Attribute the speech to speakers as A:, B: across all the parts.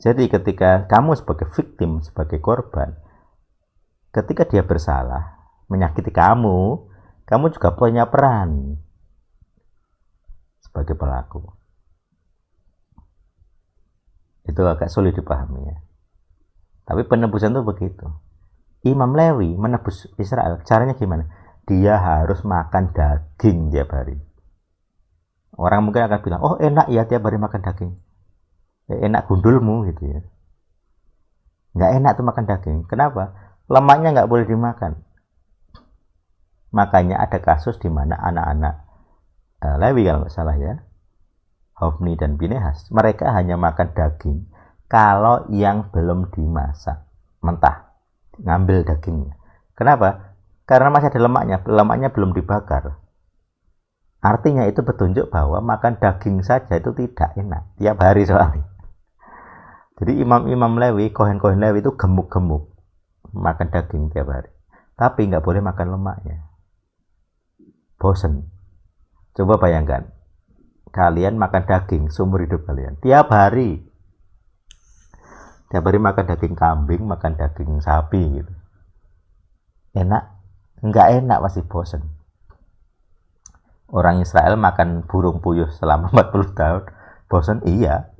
A: Jadi ketika kamu sebagai victim, sebagai korban, ketika dia bersalah, menyakiti kamu juga punya peran sebagai pelaku. Itu agak sulit dipahami ya. Tapi penebusan itu begitu. Imam Lewi menebus Israel, caranya gimana? Dia harus makan daging tiap hari. Orang mungkin akan bilang, oh enak ya tiap hari makan daging. Ya, enak gundulmu gitu ya. Nggak enak tuh makan daging. Kenapa? Lemaknya nggak boleh dimakan. Makanya ada kasus di mana anak-anak Lewi kalau nggak salah ya, Hofni dan Pinehas, mereka hanya makan daging kalau yang belum dimasak mentah, ngambil dagingnya. Kenapa? Karena masih ada lemaknya belum dibakar. Artinya itu petunjuk bahwa makan daging saja itu tidak enak tiap hari soalnya. Jadi imam-imam Lewi, kohen-kohen Lewi itu gemuk-gemuk makan daging tiap hari, tapi nggak boleh makan lemaknya. Bosen. Coba bayangkan, kalian makan daging seumur hidup kalian tiap hari makan daging kambing, makan daging sapi gitu. Enak? Nggak enak, pasti bosen. Orang Israel makan burung puyuh selama 40 tahun, bosen? Iya.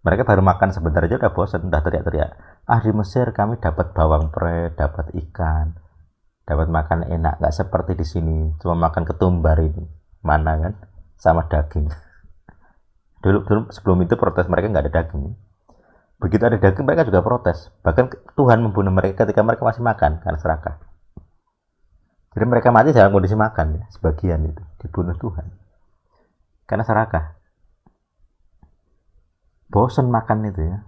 A: Mereka baru makan sebentar aja udah bosen, udah teriak-teriak. Di Mesir kami dapat bawang pre, dapat ikan, dapat makan enak, nggak seperti di sini, cuma makan ketumbar ini. Mana kan? Sama daging. Dulu sebelum itu protes mereka nggak ada daging. Begitu ada daging mereka juga protes. Bahkan Tuhan membunuh mereka ketika mereka masih makan karena serakah. Jadi mereka mati dalam kondisi makan ya, sebagian itu dibunuh Tuhan karena serakah. Bosan makan itu ya.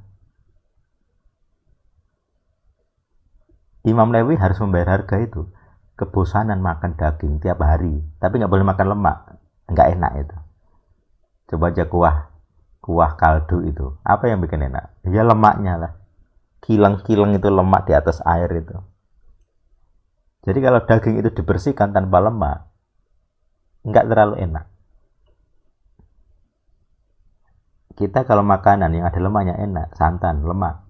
A: Imam Lewi harus membayar harga itu. Kebosanan makan daging tiap hari, tapi nggak boleh makan lemak, nggak enak itu. Coba aja kuah kaldu itu, apa yang bikin enak? Ya lemaknya lah. Kilang-kilang itu lemak di atas air itu. Jadi kalau daging itu dibersihkan tanpa lemak, nggak terlalu enak. Kita kalau makanan yang ada lemaknya enak, santan, lemak.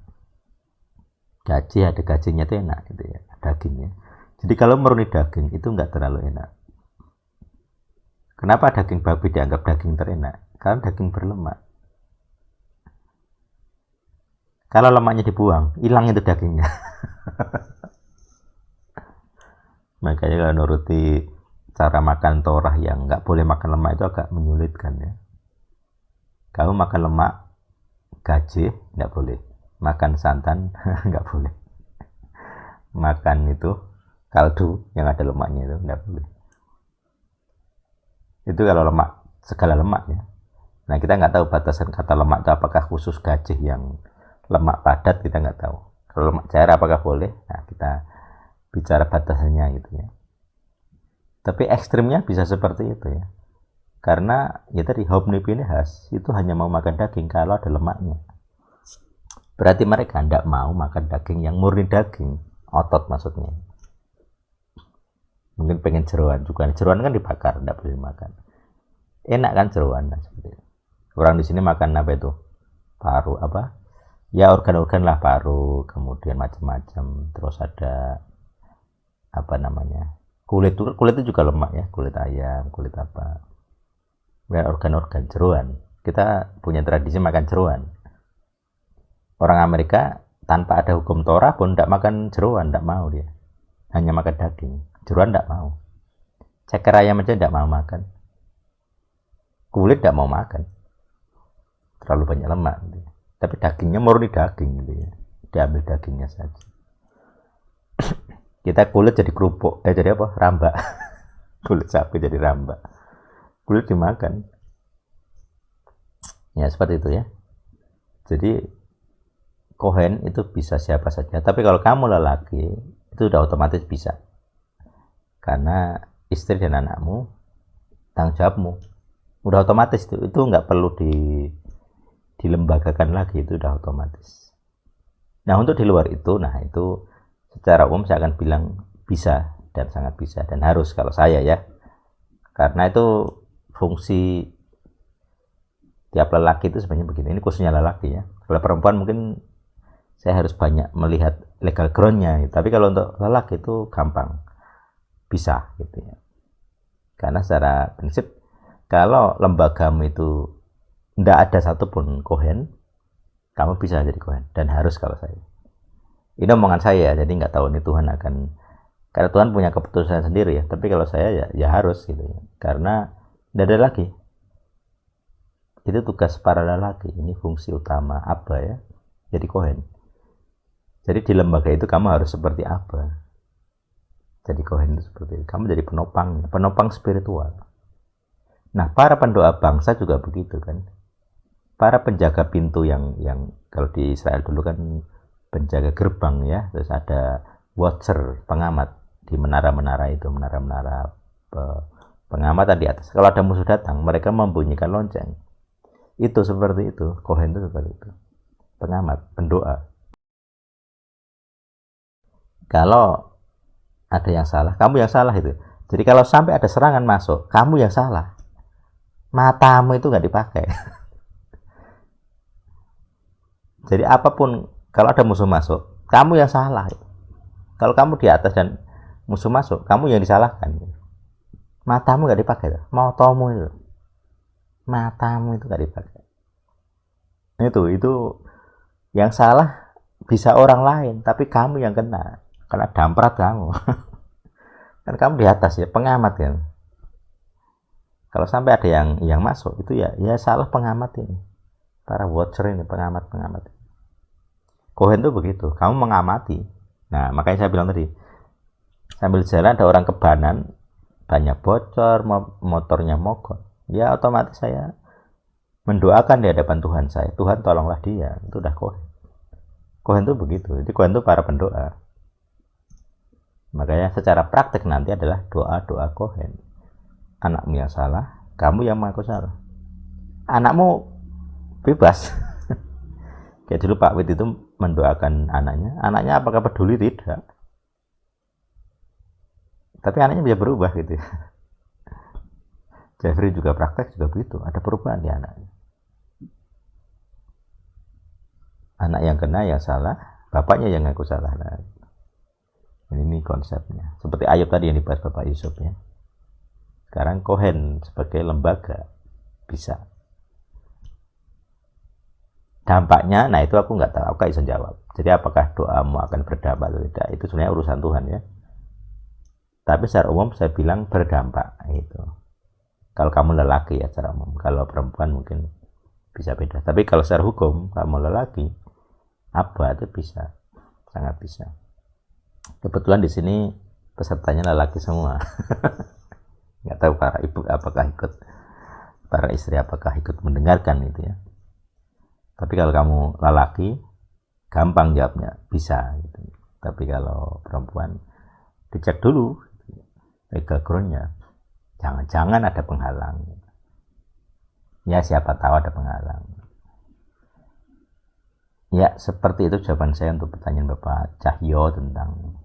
A: Gaji ada gajinya itu enak gitu ya, dagingnya. Jadi kalau murni daging itu nggak terlalu enak. Kenapa daging babi dianggap daging terenak? Karena daging berlemak. Kalau lemaknya dibuang, hilang itu dagingnya. Makanya kalau nuruti cara makan Torah yang nggak boleh makan lemak itu agak menyulitkan ya. Kamu makan lemak, gaji nggak boleh. Makan santan nggak boleh. Makan itu kaldu yang ada lemaknya itu nggak boleh. Itu kalau lemak, segala lemak ya. Nah kita nggak tahu batasan kata lemak itu apakah khusus gajih yang lemak padat, kita nggak tahu. Kalau lemak cair apakah boleh? Nah kita bicara batasannya gitu ya. Tapi ekstrimnya bisa seperti itu ya. Karena ya tadi Hofni Pinehas itu hanya mau makan daging kalau ada lemaknya. Berarti mereka tidak mau makan daging yang murni daging, otot maksudnya. Mungkin pengen jeroan juga. Jeroan kan dibakar, tidak boleh makan. Enak kan jeroan? Nah, seperti itu. Orang di sini makan apa itu? Paru apa? Ya organ-organ lah, paru, kemudian macam-macam. Terus ada apa namanya? Kulit itu juga lemak ya, kulit ayam, kulit apa. Dan organ-organ jeroan. Kita punya tradisi makan jeroan. Orang Amerika tanpa ada hukum Torah pun tidak makan jeroan, tidak mau dia. Hanya makan daging. Jeroan tidak mau. Ceker ayam aja tidak mau makan. Kulit tidak mau makan. Terlalu banyak lemak. Gitu. Tapi dagingnya murni daging. Gitu ya. Diambil dagingnya saja. Kita kulit jadi kerupuk. Jadi apa? Rambak. Kulit sapi jadi rambak. Kulit dimakan. Ya seperti itu ya. Jadi kohen itu bisa siapa saja. Tapi kalau kamu lelaki itu udah otomatis bisa. Karena istri dan anakmu tanggung jawabmu. Udah otomatis itu nggak perlu dilembagakan lagi, itu udah otomatis. Nah untuk di luar itu, nah itu secara umum saya akan bilang bisa dan sangat bisa dan harus kalau saya ya. Karena itu fungsi tiap lelaki itu sebenarnya begini. Ini khususnya lelaki ya. Kalau perempuan mungkin saya harus banyak melihat legal groundnya, tapi kalau untuk lelaki itu gampang, bisa gitu ya. Karena secara prinsip kalau lembagamu itu tidak ada satupun kohen, kamu bisa jadi kohen dan harus. Kalau saya, ini omongan saya, jadi nggak tahu ini Tuhan akan, karena Tuhan punya keputusan sendiri ya. Tapi kalau saya ya harus gitu ya, karena tidak ada lagi. Itu tugas para lelaki, ini fungsi utama apa ya, jadi kohen. Jadi di lembaga itu kamu harus seperti apa? Jadi kohen itu seperti itu. Kamu jadi penopang spiritual. Nah, para pendoa bangsa juga begitu kan. Para penjaga pintu yang kalau di Israel dulu kan penjaga gerbang ya, terus ada watcher, pengamat di menara-menara itu, menara-menara pengamatan di atas. Kalau ada musuh datang, mereka membunyikan lonceng. Itu seperti itu, kohen itu seperti itu. Pengamat, pendoa. Kalau ada yang salah, kamu yang salah itu. Jadi kalau sampai ada serangan masuk, kamu yang salah. Matamu itu nggak dipakai. Jadi apapun, kalau ada musuh masuk, kamu yang salah. Kalau kamu di atas dan musuh masuk, kamu yang disalahkan. Matamu nggak dipakai, motomu itu, matamu itu nggak dipakai. Itu yang salah bisa orang lain, tapi kamu yang kena, karena damprat kamu. Kan kamu di atas ya, pengamat kan. Kalau sampai ada yang masuk, itu ya salah pengamat ini, para watcher ini, pengamat. Kohen itu begitu, kamu mengamati. Nah, makanya saya bilang tadi, sambil jalan ada orang kebanan, banyak bocor, motornya mogok, ya otomatis saya mendoakan di hadapan Tuhan saya, Tuhan tolonglah dia. Itu udah kohen. Kohen itu begitu. Jadi kohen itu para pendoa. Makanya secara praktek nanti adalah doa kohen. Anakmu yang salah, kamu yang mengaku salah. Anakmu bebas. Kayak dulu Pak Wid itu mendoakan anaknya apakah peduli? Tidak. Tapi anaknya bisa berubah gitu ya. Jeffrey juga praktek juga begitu, ada perubahan di anaknya. Anak yang kena yang salah, bapaknya yang ngaku salah. Nah, ini konsepnya. Seperti Ayub tadi yang dibahas Bapak Yusuf ya. Sekarang kohen sebagai lembaga bisa. Dampaknya, nah itu aku nggak tahu, aku nggak bisa jawab. Jadi apakah doamu akan berdampak atau tidak, itu sebenarnya urusan Tuhan ya. Tapi secara umum saya bilang berdampak itu. Kalau kamu lelaki ya secara umum, kalau perempuan mungkin bisa beda. Tapi kalau secara hukum kamu lelaki, apa itu bisa, sangat bisa. Kebetulan di sini pesertanya lelaki semua. Nggak tahu para ibu apakah ikut, para istri apakah ikut mendengarkan itu ya. Tapi kalau kamu lelaki, gampang jawabnya, bisa gitu. Tapi kalau perempuan, dicek dulu backgroundnya, jangan-jangan ada penghalang. Ya siapa tahu ada penghalang. Ya seperti itu jawaban saya untuk pertanyaan Bapak Cahyo tentang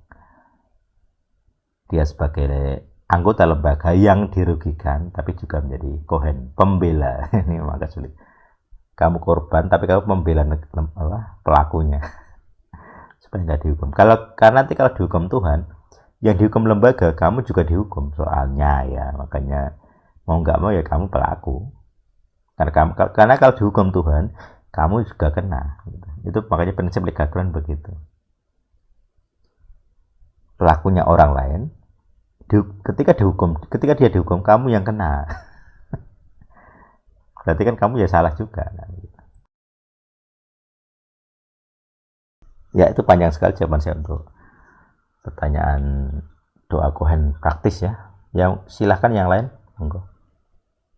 A: dia sebagai anggota lembaga yang dirugikan tapi juga menjadi kohen pembela. Ini agak sulit. Kamu korban tapi kamu membela pelakunya supaya nggak dihukum. Karena nanti kalau dihukum Tuhan, yang dihukum lembaga, kamu juga dihukum soalnya ya. Makanya mau nggak mau ya kamu pelaku. Karena kalau dihukum Tuhan, kamu juga kena. Itu makanya prinsip legal ground begitu. Pelakunya orang lain, ketika dia dihukum, kamu yang kena. Berarti kan kamu ya salah juga. Ya itu panjang sekali jawaban saya untuk pertanyaan doa kohen praktis ya. Yang silahkan yang lain, monggo.